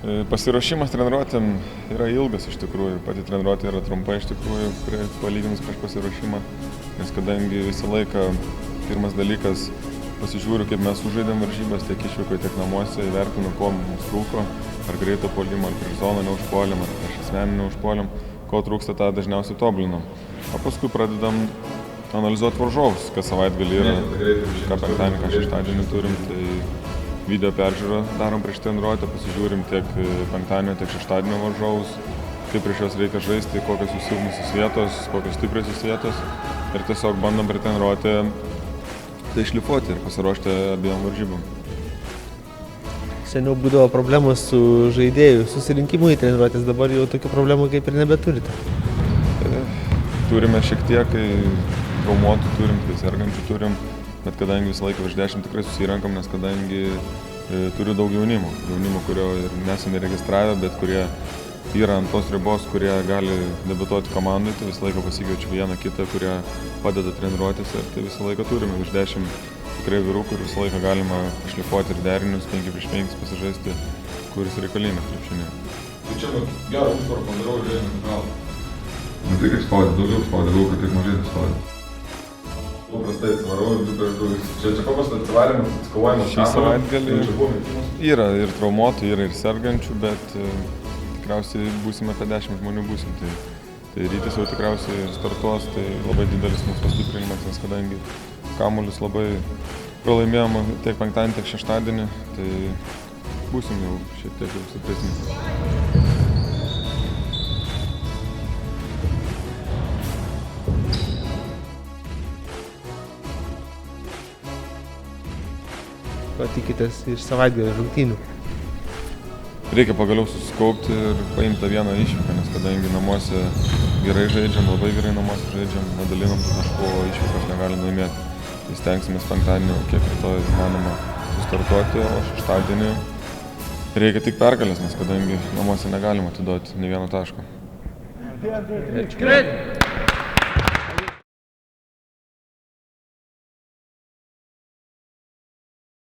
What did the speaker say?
Pasiruošimas treniruotėm yra ilgas iš tikrųjų, pati treniruotė yra trumpa iš tikrųjų, palyginus prieš pasiruošimą, nes kadangi visą laiką pirmas dalykas pasižiūriu, kaip mes sužaidėm varžybas, tiek išvykoje, tiek namuose, įvertinu, ko mums trūko, ar greito puolimo, ar prieš zoną neužpuolėm, ar prieš asmeninį neužpuolėm, ko trūksta, tą dažniausiai tobulinam. O paskui pradedam analizuoti varžovus, kas savaitgalį yra, ką penktadienį, ką šeštadienį turim, tai video peržiūrą darom prieš treniruotę, pasižiūrim tiek penktadienio, tiek šeštadienio varžovus, kaip prieš juos reikia žaisti, kokios jų silpnusios vietos, kokios stipriosios vietos ir tiesiog bandom per treniruotę tai šlifuoti ir pasiruošti abiem varžybom. Seniau būdavo problemos su žaidėjų susirinkimu į treniruotės, dabar jau tokių problemų kaip ir nebeturite. Turime šiek tiek, traumuotų turim, sergančių turim. Bet kadangi visą laiką virš 10 tikrai susirenkam, nes kadangi turiu daug jaunimo, kurio ir nesame registravę, bet kurie yra ant tos ribos, kurie gali debiutuoti komandai, tai visą laiką pasikviečiu vieną kitą, kurie padeda treniruotis ir tai visą laiką turime virš 10 tikrai vyrukų ir visą laiką galima šlifuoti ir derinius 5x5 pasižaisti, kuris reikalingas krepšinėje. Tai čia gerą užtvarą padarau ir žaidžiam gal. Ne tai kaip spaudė, daugiau spaudė, daug, kad taip mažai spaudė. Prastai atsivarau ir 2-2. Čia paprastas atsivarymas, atskovojimas. Šį savaitgalį yra ir traumuotų, yra ir sergančių, bet tikriausiai būsime apie 10 žmonių būsim. Tai rytis jau tikriausiai startuos, tai labai didelis mūsų pastiprinimas, nes kadangi kamuolius labai pralaimėjom tiek penktadienį, tiek šeštadienį, tai būsim jau šiek tiek jau stipresni. Ko tikitės iš savaitgalio rungtynių? Reikia pagaliau susikaupti ir paimti tą vieną išvyką, nes kadangi namuose gerai žaidžiam, labai gerai namuose žaidžiam, nedalinam tų taškų, o išvykos negalim laimėti. Tai stengsimės penktadienį, kiek rytoj įmanoma sustartuoti, o šeštadienį reikia tik pergalės, nes kadangi namuose negalim atiduoti nei vieno taško. Great!